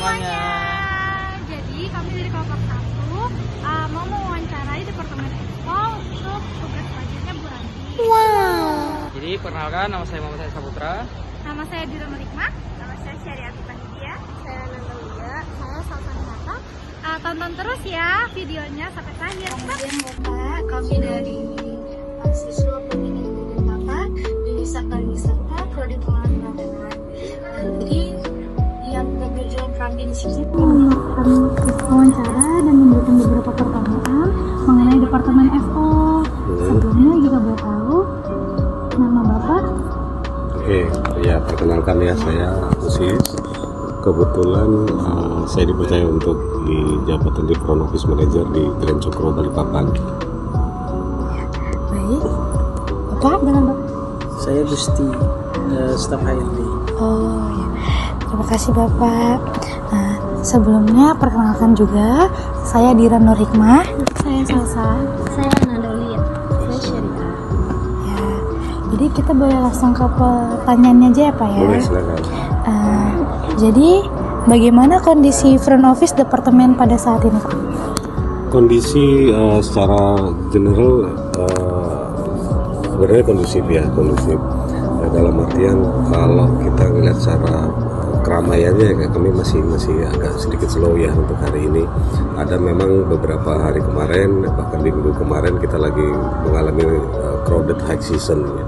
semuanya. Jadi kami dari kelompok 1 mau mewawancarai Departemen Expo untuk tugas selanjutnya Bu Ranti. Jadi perkenalkan, nama saya Muhammad Saputra. Nama saya Dira Nurikmah. Nama saya Syariati Panitia. Saya Nanda Lia. Saya Salsa Nata. Tonton terus ya videonya sampai akhir. Kemudian Bapak, kami dari mahasiswa pendidikan Bapak Wisata Prodi Pengelolaan Peradaban. Jadi yang berjuang kami di sini Akan wawancara dan memberikan beberapa pertanyaan mengenai Departemen FO. Sebelumnya kita boleh tahu nama Bapak? Oke, ya perkenalkan ya, saya Usis. Kebetulan saya dipercaya untuk di jabatan di Front Office Manager di Grand Cokro Balikpapan. baik. Bapak dengan Bapak? Saya Gusti, staf HRD. Oh ya, terima kasih Bapak. Nah, sebelumnya perkenalkan juga, saya Dira Nur Hikmah. Saya Salsa. Saya Nanda Lia. Saya Syariah. Ya, jadi kita boleh langsung ke pertanyaannya aja ya Pak ya? Boleh, silakan. Jadi bagaimana kondisi front office departemen pada saat ini Pak? Kondisi secara general sebenarnya kondusif ya, kondusif. Dalam artian kalau kita melihat secara keramaiannya ya, kami masih agak sedikit slow ya untuk hari ini. Ada memang beberapa hari kemarin, bahkan di minggu kemarin kita lagi mengalami crowded high season ya.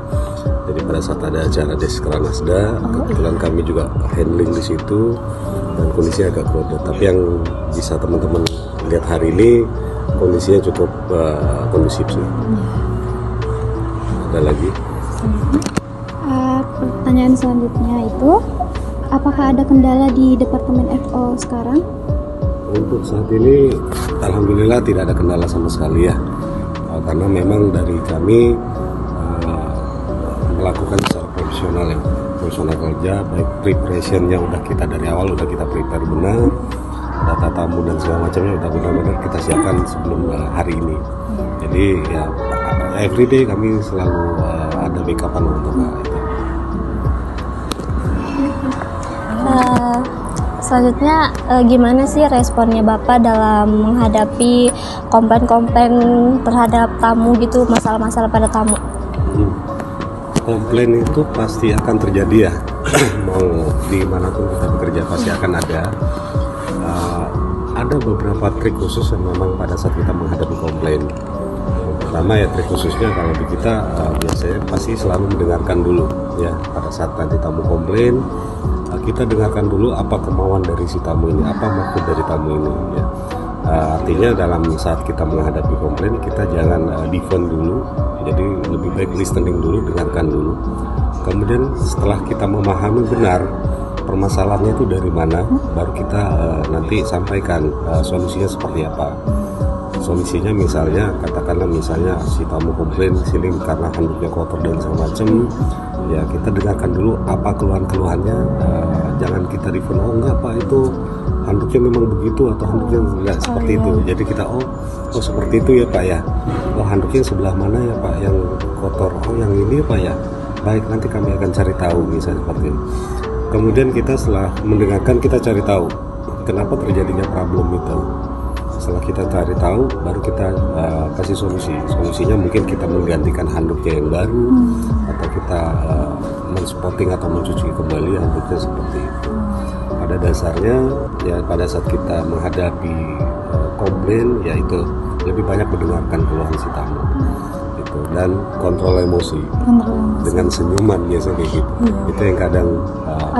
Jadi pada saat ada acara Deskeranasda, kebetulan kami juga handling di situ dan kondisinya agak crowded. Tapi yang bisa teman-teman lihat hari ini kondisinya cukup kondusif sih. Ada lagi? Pertanyaan selanjutnya itu, apakah ada kendala di Departemen FO sekarang? Untuk saat ini alhamdulillah tidak ada kendala sama sekali ya. Karena memang dari kami melakukan secara profesional kerja, baik preparationnya udah kita dari awal udah kita prepare benar, data tamu dan segala macamnya udah benar-benar kita siapkan sebelum hari ini. Jadi ya everyday kami selalu ada backupan untuk itu. Selanjutnya gimana sih responnya Bapak dalam menghadapi komplain-komplain terhadap tamu gitu, masalah-masalah pada tamu? Komplain itu pasti akan terjadi ya. Mau dimanapun kita bekerja pasti akan ada. Ada beberapa trik khusus yang memang pada saat kita menghadapi komplain. Yang pertama ya, trik khususnya kalau di kita biasanya pasti selalu mendengarkan dulu ya. Pada saat nanti tamu komplain, kita dengarkan dulu apa kemauan dari si tamu ini, apa maksud dari tamu ini ya. Artinya dalam saat kita menghadapi komplain, kita jangan defend dulu, jadi lebih baik listening dulu, dengarkan dulu. Kemudian setelah kita memahami benar permasalahannya itu dari mana, baru kita nanti sampaikan solusinya seperti apa. Solusinya misalnya, katakanlah misalnya si tamu komplain sini karena handuknya kotor dan segala macam, ya kita dengarkan dulu apa keluhan-keluhannya. Jangan kita refund, oh enggak Pak, itu handuknya memang begitu, atau handuknya enggak seperti itu. Jadi kita oh seperti itu ya Pak ya. Oh handuknya sebelah mana ya Pak yang kotor, oh yang ini ya Pak ya. Baik, nanti kami akan cari tahu misalnya seperti ini. Kemudian kita setelah mendengarkan, kita cari tahu kenapa terjadinya problem itu. Setelah kita cari tahu, baru kita kasih solusi. Solusinya mungkin kita menggantikan handuknya yang baru, atau kita menspotting atau mencuci kembali handuknya seperti itu. Pada dasarnya ya, pada saat kita menghadapi komplain, yaitu lebih banyak mendengarkan keluhan si tamu itu, dan kontrol emosi dengan senyuman biasanya kayak gitu. Itu yang kadang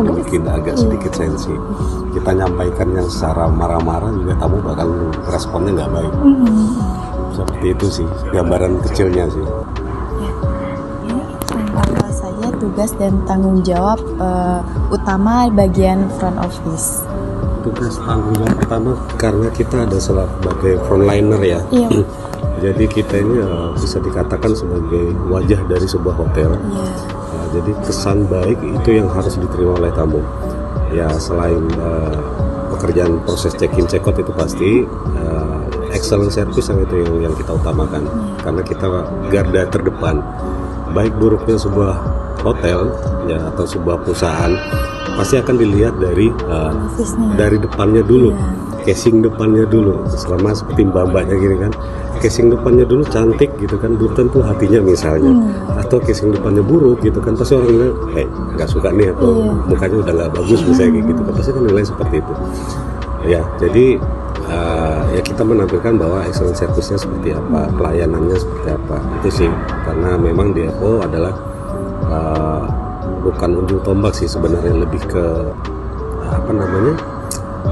mungkin agak sedikit sensi. Kita nyampaikan yang secara marah-marah juga tamu bakal responnya nggak baik. Seperti itu sih gambaran kecilnya sih. Apa saja tugas dan tanggung jawab utama bagian front office? Tugas tanggung jawab pertama, karena kita ada sebagai frontliner ya. Jadi kita ini bisa dikatakan sebagai wajah dari sebuah hotel. Nah, jadi kesan baik itu yang harus diterima oleh tamu. Ya selain pekerjaan proses check-in check-out itu pasti excellent service yang kita utamakan, karena kita garda terdepan. Baik buruknya sebuah hotel ya atau sebuah perusahaan, pasti akan dilihat dari Office-nya. dari depannya dulu, Iya. casing depannya dulu. Selama seperti mbak-mbaknya gini kan, casing depannya dulu cantik gitu kan, belum tentu hatinya misalnya, atau casing depannya buruk gitu kan, pasti orang bilang, nggak suka nih, atau mukanya udah nggak bagus misalnya kayak gitu kan, pasti kan nilai seperti itu. Ya, jadi ya kita menampilkan bahwa excellent service-nya seperti apa, pelayanannya seperti apa, itu sih. Karena memang DFO adalah bukan ujung tombak sih sebenarnya, lebih ke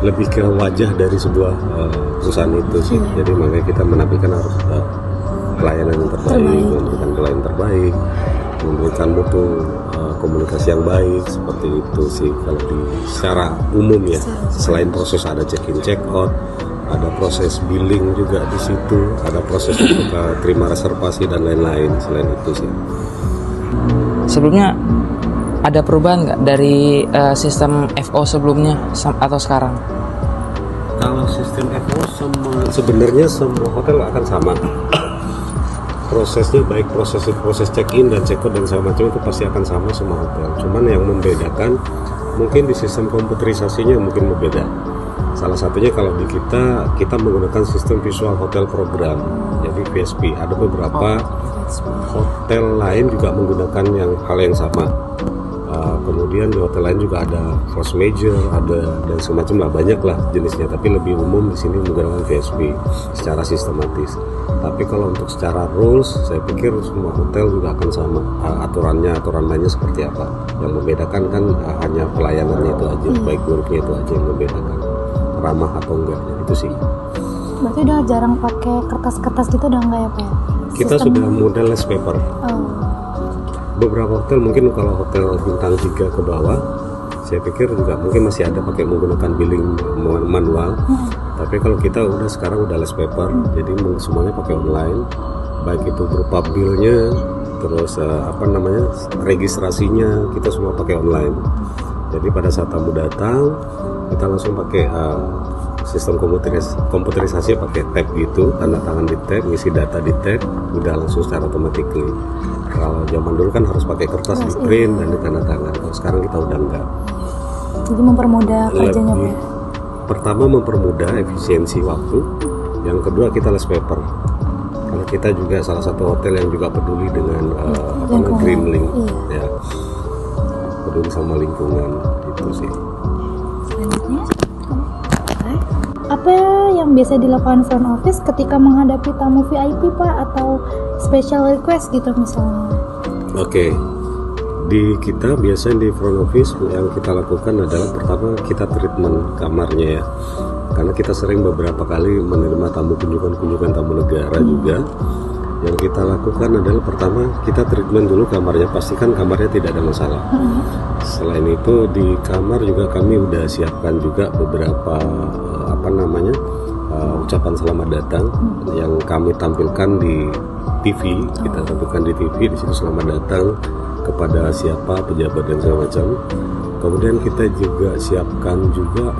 lebih ke wajah dari sebuah perusahaan itu sih. Jadi makanya kita menampilkan harus pelayanan yang terbaik, memberikan pelayanan terbaik, memberikan mutu komunikasi yang baik, seperti itu sih kalau di secara umum ya. Selain proses ada check-in check-out, ada proses billing juga di situ, ada proses untuk terima reservasi dan lain-lain. Selain itu sih. Sebelumnya ada perubahan nggak dari sistem FO sebelumnya atau sekarang? Kalau sistem FO sebenarnya semua hotel akan sama. Prosesnya baik proses check-in dan check-out dan segala macam itu pasti akan sama semua hotel. Cuman yang membedakan mungkin di sistem komputerisasinya mungkin berbeda. Salah satunya kalau di kita menggunakan sistem visual hotel program, jadi VSP. Ada beberapa hotel lain juga menggunakan hal yang sama. Kemudian di hotel lain juga ada force major, ada dan semacam lah, banyak lah jenisnya. Tapi lebih umum di sini menggunakan VSP secara sistematis. Tapi kalau untuk secara rules, saya pikir semua hotel juga akan sama. Aturan mainnya seperti apa. Yang membedakan kan hanya pelayanannya itu aja, baik buruknya itu aja yang membedakan, ramah atau enggak, itu sih. Berarti udah jarang pakai kertas-kertas gitu udah enggak ya Pak? Kita sudah model less paper. Beberapa hotel mungkin kalau hotel bintang 3 ke bawah, saya pikir juga mungkin masih ada pakai menggunakan billing manual. Tapi kalau kita sekarang udah less paper, jadi semuanya pakai online, baik itu berupa billnya, terus registrasinya kita semua pakai online. Jadi pada saat tamu datang, kita langsung pakai sistem komputerisasi pakai tab gitu, tanda tangan di tab, ngisi data di tab, udah langsung secara automatically. Kalau zaman dulu kan harus pakai kertas di print dan di tanda tangan. Kalau sekarang kita udah enggak. Jadi mempermudah kerjanya Pak. Pertama mempermudah efisiensi waktu. Yang kedua kita less paper. Karena kita juga salah satu hotel yang juga peduli dengan green link, ya, peduli sama lingkungan itu sih. Selanjutnya, apa yang biasa dilakukan front office ketika menghadapi tamu VIP Pak, atau special request gitu misalnya? Oke. Di kita biasanya di front office yang kita lakukan adalah pertama kita treatment kamarnya ya. Karena kita sering beberapa kali menerima kunjungan tamu negara juga. Yang kita lakukan adalah pertama kita treatment dulu kamarnya, pastikan kamarnya tidak ada masalah. Selain itu di kamar juga kami udah siapkan juga beberapa ucapan selamat datang yang kami tampilkan di TV. Kita tampilkan di TV, di situ selamat datang kepada siapa, pejabat dan segala macam. Kemudian kita juga siapkan juga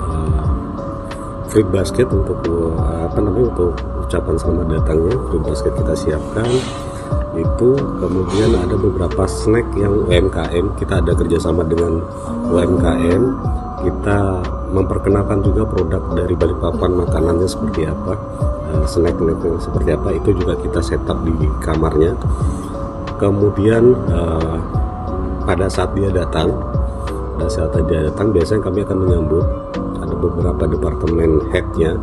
fruit basket untuk untuk ucapan selamat datangnya. Fruit basket kita siapkan itu. Kemudian ada beberapa snack yang UMKM, kita ada kerjasama dengan UMKM. Kita memperkenalkan juga produk dari Balikpapan, makanannya seperti apa, snack-snack seperti apa, itu juga kita setup di kamarnya. Kemudian pada saat dia datang, biasanya kami akan menyambut. Ada beberapa departemen headnya,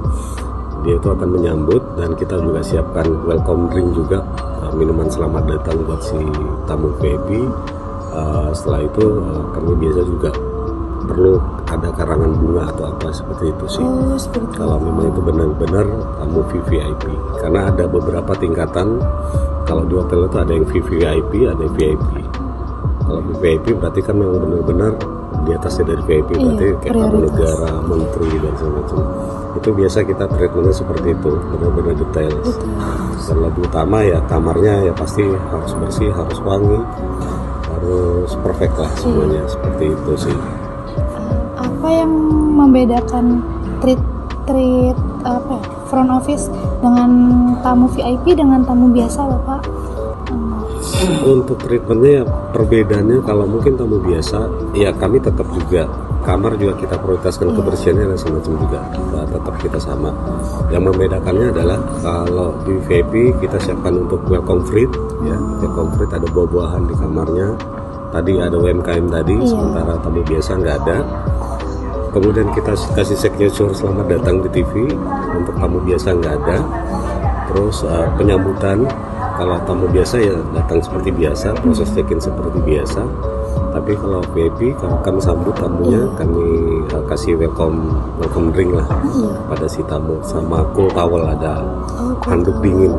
dia itu akan menyambut, dan kita juga siapkan welcome drink juga, minuman selamat datang buat si tamu VIP. Setelah itu kami biasa juga perlu ada karangan bunga atau apa seperti itu sih. Kalau memang itu benar-benar tamu VVIP, karena ada beberapa tingkatan. Kalau di hotel itu ada yang VVIP, ada yang VIP. Kalau VVIP berarti kan memang benar-benar di atasnya dari VIP, berarti kayak tamu negara, menteri dan semacam. Itu biasa kita treatmentnya seperti itu, benar-benar detail. Dan lebih utama ya kamarnya ya pasti harus bersih, harus wangi, harus perfect lah semuanya, seperti itu sih. Apa yang membedakan front office dengan tamu VIP dengan tamu biasa Bapak? Untuk treatmentnya ya perbedaannya, kalau mungkin tamu biasa ya kami tetap juga kamar juga kita prioritaskan kebersihannya dan semacam juga tetap kita sama. Yang membedakannya adalah kalau di VIP kita siapkan untuk welcome fruit, ya, welcome fruit ada buah-buahan di kamarnya. Tadi ada UMKM tadi, sementara tamu biasa nggak ada. Kemudian kita kasih signature selamat datang di TV, untuk tamu biasa nggak ada. Terus penyambutan, kalau tamu biasa ya datang seperti biasa, proses check-in seperti biasa. Tapi kalau VIP, kalau kami sambut tamunya, kami kasih welcome drink lah pada si tamu, sama cool towel, ada handuk dingin.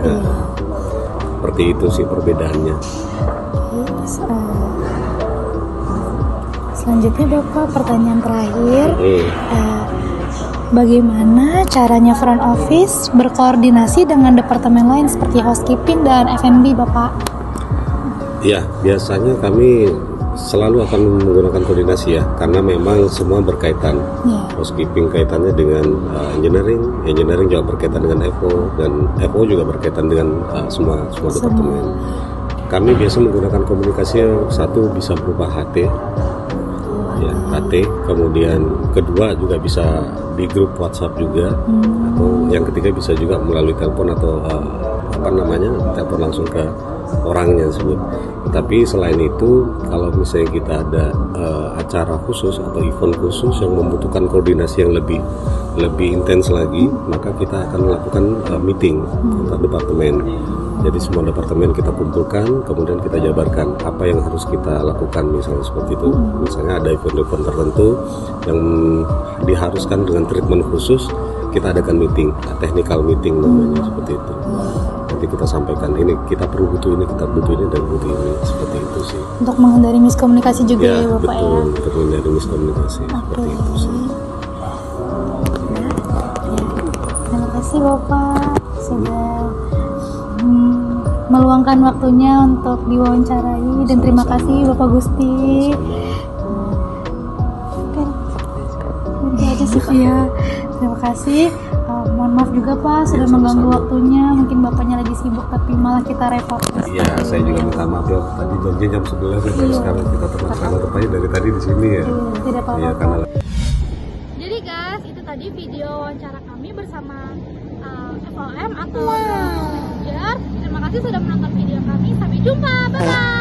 Seperti itu sih perbedaannya. Selanjutnya Bapak, pertanyaan terakhir. Bagaimana caranya front office berkoordinasi dengan departemen lain seperti housekeeping dan F&B, Bapak? Ya, biasanya kami selalu akan menggunakan koordinasi ya, karena memang semua berkaitan. Housekeeping kaitannya dengan engineering juga berkaitan dengan FO, dan FO juga berkaitan dengan semua departemen. Kami biasa menggunakan komunikasi, satu bisa berupa HT, ya, HT, kemudian kedua juga bisa di grup WhatsApp juga, atau yang ketiga bisa juga melalui telepon atau telepon langsung ke orangnya tersebut. Tapi selain itu, kalau misalnya kita ada acara khusus atau event khusus yang membutuhkan koordinasi yang lebih intens lagi, maka kita akan melakukan meeting antar departemen. Jadi semua departemen kita kumpulkan, kemudian kita jabarkan apa yang harus kita lakukan, misalnya seperti itu. Misalnya ada event-event tertentu yang diharuskan dengan treatment khusus, kita adakan meeting, technical meeting namanya, seperti itu. Nanti kita sampaikan, ini kita perlu butuh ini, kita butuh ini, dan butuh ini, seperti itu sih. Untuk menghindari miskomunikasi juga ya, Bapak, betul, untuk menghindari miskomunikasi, seperti itu sih. Terima kasih Bapak sudah meluangkan waktunya untuk diwawancarai, dan terima kasih Bapak Gusti. Itu aja sih Pak ya. Terima kasih. Mohon maaf juga Pak sudah mengganggu waktunya. Mungkin Bapaknya lagi sibuk tapi malah kita repot. Iya, saya juga minta maaf ya. Tadi janji jam 11 ya, baru sekarang kita tepatnya dari tadi di sini ya. Tidak apa-apa. Iya, karena Jadi guys, itu tadi video wawancara kami bersama FOM atau manager. Terima kasih sudah menonton video kami. Sampai jumpa. Bye bye.